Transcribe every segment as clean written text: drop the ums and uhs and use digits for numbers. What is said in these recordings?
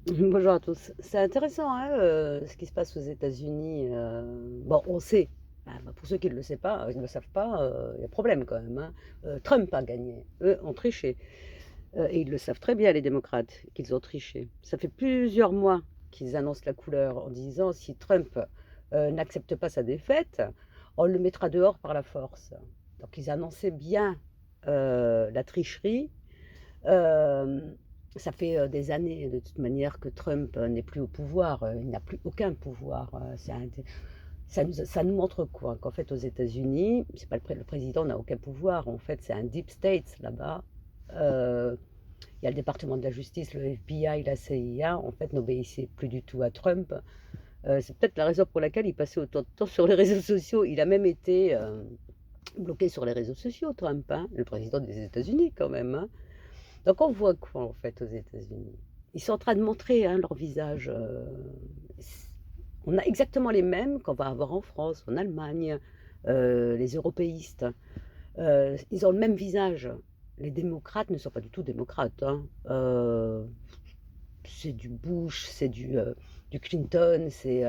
Bonjour à tous. C'est intéressant, hein, ce qui se passe aux États-Unis. Bon, on sait, bah, pour ceux qui ne le savent pas, ils ne le savent pas, il y a problème quand même, hein. Trump a gagné, eux ont triché, et ils le savent très bien les démocrates, qu'ils ont triché. Ça fait plusieurs mois qu'ils annoncent la couleur en disant: «Si Trump, n'accepte pas sa défaite, on le mettra dehors par la force». Donc ils annonçaient bien, la tricherie. Hem, Ça fait, des années de toute manière que Trump, n'est plus au pouvoir, il n'a plus aucun pouvoir, c'est un des ça nous montre quoi? Qu'en fait aux États-Unis, c'est pas le président n'a aucun pouvoir, en fait c'est un deep state là-bas. Heu, il y a le département de la justice, le FBI, la CIA, en fait n'obéissaient plus du tout à Trump. C'est peut-être la raison pour laquelle il passait autant de temps sur les réseaux sociaux. Il a même été, bloqué sur les réseaux sociaux Trump, hein, le président des États-Unis quand même, hein. Donc on voit quoi en fait aux États-Unis? Ils sont en train de montrer, hein, leur visage, s on a exactement les mêmes qu'on va avoir en France, en Allemagne, les européistes, ils ont le même visage. Les démocrates ne sont pas du tout démocrates, hein, c'est du Bush, c'est du Clinton, c'est,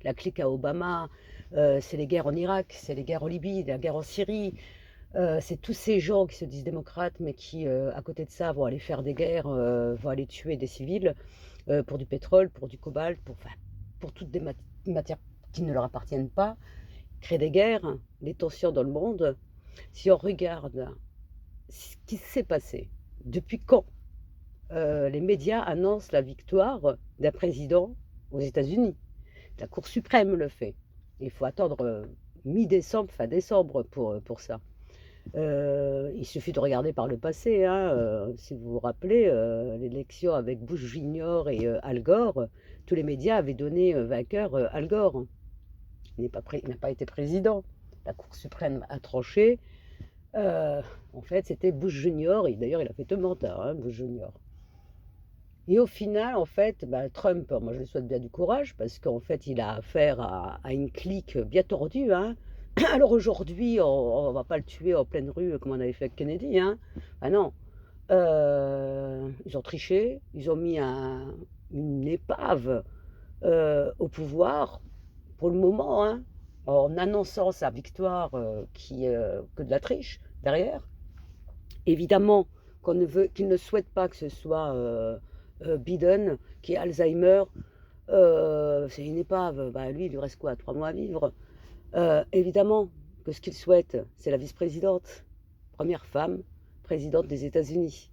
la clique à Obama, c'est les guerres en Irak, c'est les guerres en Libye, la guerre en Syrie. C'est tous ces gens qui se disent démocrates, mais qui, à côté de ça, vont aller faire des guerres, vont aller tuer des civils, pour du pétrole, pour du cobalt, pour toutes des matières qui ne leur appartiennent pas, créer des guerres, des tensions dans le monde. Si on regarde ce qui s'est passé, depuis quand, les médias annoncent la victoire d'un président aux États-Unis? La Cour suprême le fait. Il faut attendre, mi-décembre, fin décembre pour ça. Il suffit de regarder par le passé, hein, si vous vous rappelez, l'élection avec Bush junior et Al Gore, tous les médias avaient donné, vainqueur, Al Gore. Il n'a pas été président. La Cour suprême a tranché, heu, en fait, c'était Bush junior et d'ailleurs il a fait 2 mandats, hein, Bush junior. Et au final, en fait, bah, Trump, moi je lui souhaite bien du courage parce qu'en fait, il a affaire à une clique bien tordue, hein. Alors aujourd'hui, on va pas le tuer en pleine rue comme on avait fait avec Kennedy, hein. Ah non, ils ont triché, ils ont mis une épave, au pouvoir pour le moment, hein, en annonçant sa victoire, qui, que de la triche derrière. Évidemment qu'on ne veut qu'ils ne souhaitent pas que ce soit, Biden qui a Alzheimer, c'est une épave, bah, lui, il lui reste quoi? 3 mois à vivre. Évidemment que ce qu'ils souhaitent, c'est la vice-présidente, première femme présidente des États-Unis.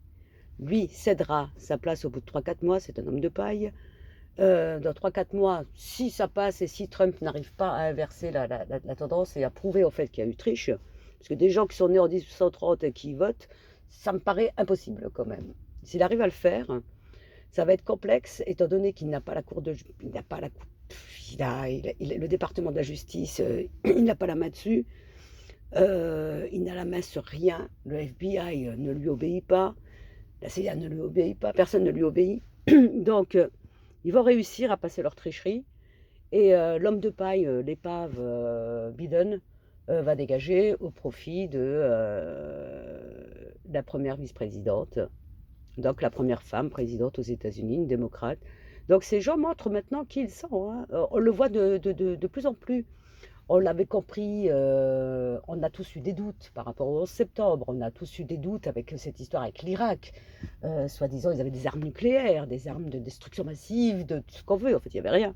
Lui cédera sa place au bout de 3 4 mois, c'est un homme de paille. Dans 3 4 mois, si ça passe et si Trump n'arrive pas à inverser la tendance et à prouver au fait qu'il y a eu triche, parce que des gens qui sont nés en 1830 et qui votent, ça me paraît impossible quand même. S'il arrive à le faire, ça va être complexe étant donné qu'il n'a pas la cour de ju il n'a pas la cour il a le département de la justice, il n'a pas la main dessus, il n'a la main sur rien. Le FBI, ne lui obéit pas, la CIA ne lui obéit pas, personne ne lui obéit. Donc ils vont réussir à passer leur tricherie et l'homme de paille, l'épave, Biden, va dégager au profit de, la première vice-présidente, donc la première femme présidente aux États-Unis, une démocrate. Donc ces gens montrent maintenant qui ils sont, hein. On le voit de plus en plus. On l'avait compris, on a tous eu des doutes par rapport au 11 septembre, on a tous eu des doutes avec cette histoire avec l'Irak. Soi-disant, ils avaient des armes nucléaires, des armes de destruction massive, de tout ce qu'on veut, en fait, il y avait rien.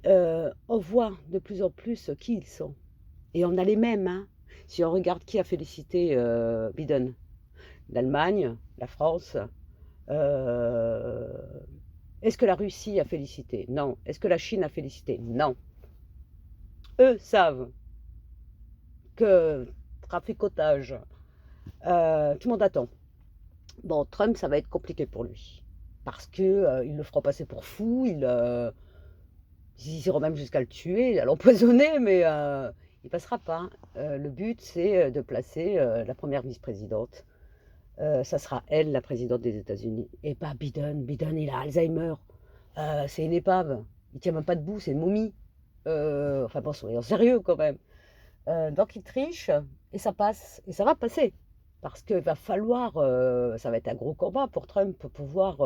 On voit de plus en plus qui ils sont et on a les mêmes, hein. Si on regarde qui a félicité, Biden, l'Allemagne, la France, heu, est-ce que la Russie a félicité? Non. Est-ce que la Chine a félicité? Non. Eux savent que traficotage, tout le monde attend. Bon, Trump, ça va être compliqué pour lui parce que, ils le feront passer pour fou, ils iront même jusqu'à le tuer, à l'empoisonner, mais il passera pas, hein. Le but, c'est, de placer, la première vice-présidente. Ça sera elle, la présidente des États-Unis et pas Biden. Biden, il a Alzheimer, c'est une épave. Il tient même pas debout, c'est une momie. Enfin bon, soyons sérieux quand même. Donc il triche et ça passe et ça va passer. Parce qu'il va falloir, ça va être un gros combat pour Trump pour pouvoir,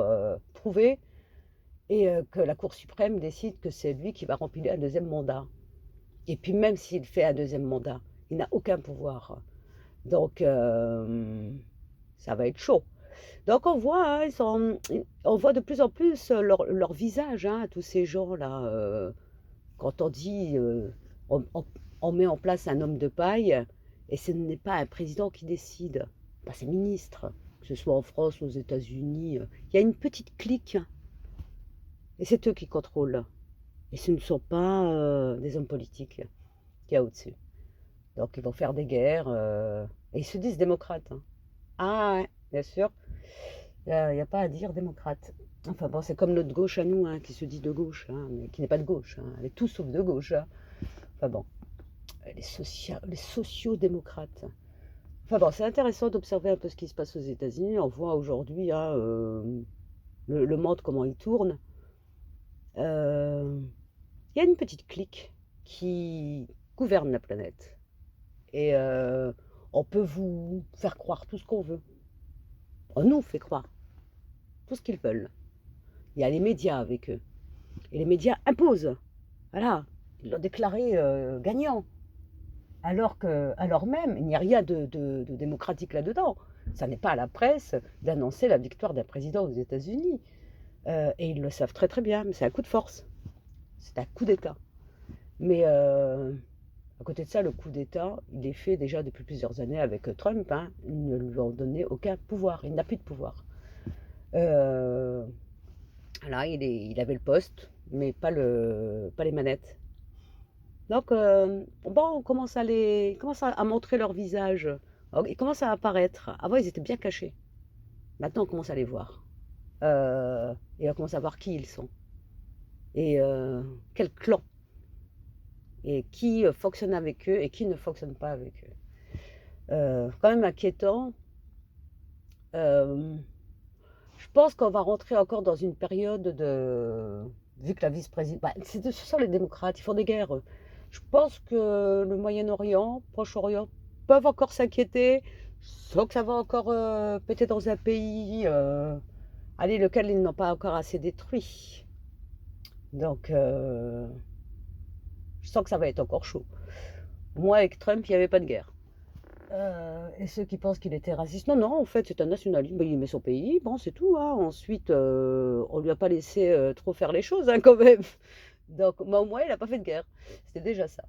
prouver et que la Cour suprême décide que c'est lui qui va remplir un deuxième mandat. Et puis même s'il fait un deuxième mandat, il n'a aucun pouvoir. Donc ça va être chaud. Donc on voit, hein, on voit de plus en plus leur visage, hein, tous ces gens-là. Quand on dit on met en place un homme de paille, et ce n'est pas un président qui décide, bah, c'est ministre, que ce soit en France ou aux États-Unis. Il y a une petite clique, et c'est eux qui contrôlent. Et ce ne sont pas des hommes politiques qu'il y a au-dessus. Donc ils vont faire des guerres, et ils se disent démocrates, hein. Ah ouais, bien sûr, il n'y a pas à dire démocrate. Enfin bon, c'est comme notre gauche à nous, hein, qui se dit de gauche, hein, mais qui n'est pas de gauche, hein. Elle est tout sauf de gauche, hein. Enfin bon, les sociaux-démocrates. Enfin bon, c'est intéressant d'observer un peu ce qui se passe aux États-Unis. On voit aujourd'hui, hein, le monde, comment il tourne. Il y a une petite clique qui gouverne la planète. Et on peut vous faire croire tout ce qu'on veut. On nous fait croire tout ce qu'ils veulent. Il y a les médias avec eux. Et les médias imposent. Voilà, ils l'ont déclaré gagnant. Alors même, il n'y a rien de démocratique là-dedans. Ça n'est pas à la presse d'annoncer la victoire d'un président aux États-Unis. Et ils le savent très très bien, mais c'est un coup de force. C'est un coup d'État. Mais à côté de ça, le coup d'État, il est fait déjà depuis plusieurs années avec Trump, hein. Ils ne lui ont donné aucun pouvoir. Il n'a plus de pouvoir. Là, il avait le poste, mais pas les manettes. Donc, bon, on commence à montrer leur visage. Ils commencent à apparaître. Avant, ils étaient bien cachés. Maintenant, on commence à les voir. Et on commence à voir qui ils sont. Et quel clan. Et qui fonctionne avec eux et qui ne fonctionne pas avec eux. Quand même inquiétant. Je pense qu'on va rentrer encore dans une période de... Vu que la vice-présidente... Bah, ce sont les démocrates, ils font des guerres. Je pense que le Moyen-Orient, Proche-Orient, peuvent encore s'inquiéter, sauf que ça va encore péter dans un pays, allez, lequel ils n'ont pas encore assez détruit. Donc, je sens que ça va être encore chaud. Moi, avec Trump, il n'y avait pas de guerre. Et ceux qui pensent qu'il était raciste, non, non, en fait, c'est un nationaliste. Ben, il aimait son pays, bon, c'est tout, hein. Ensuite, on lui a pas laissé trop faire les choses, hein, quand même. Donc, mais au moins, il n'a pas fait de guerre. C'était déjà ça.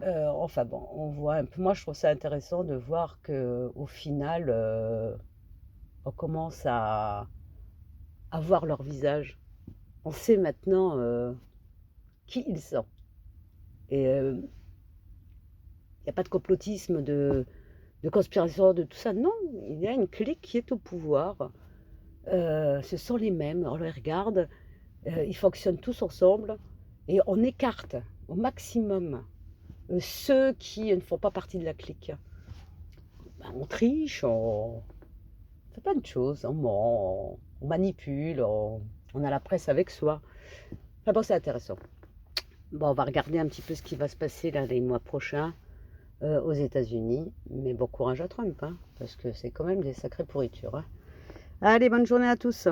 Enfin bon, on voit un peu. Moi, je trouve ça intéressant de voir que, au final, on commence à voir leur visage. On sait maintenant qui ils sont. Et il n'y a pas de complotisme, de conspiration, de tout ça. Non, il y a une clique qui est au pouvoir. Ce sont les mêmes. On les regarde, ils fonctionnent tous ensemble et on écarte au maximum ceux qui ne font pas partie de la clique. Ben, on triche, on fait plein de choses, on ment, on manipule, on a la presse avec soi. Enfin bon, c'est intéressant. Bon, on va regarder un petit peu ce qui va se passer là les mois prochains aux États-Unis. Mais bon courage à Trump, hein, parce que c'est quand même des sacrées pourritures, hein. Allez, bonne journée à tous.